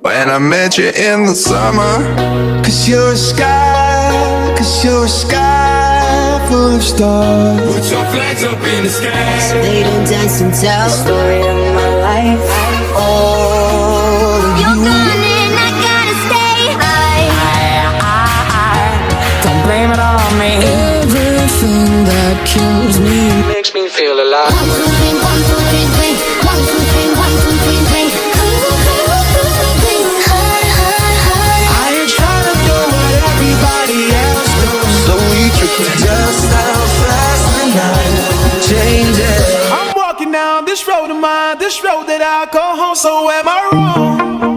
When I met you in the summer, Cause you're a sky full of stars. put your flags up in the sky. They don't dance and tell the story of my life. Oh, you're gone and I gotta stay high. Don't blame it on me. Everything that kills me Makes me feel alive. 1, 2, 3, 1, 2, 3, 3. 1, 2, 3, 1, 2, 3, 3. I ain't trying to do what everybody else does, so we can just how fast the night changes. I'm walking down this road of mine, this road that I go home, so am I wrong?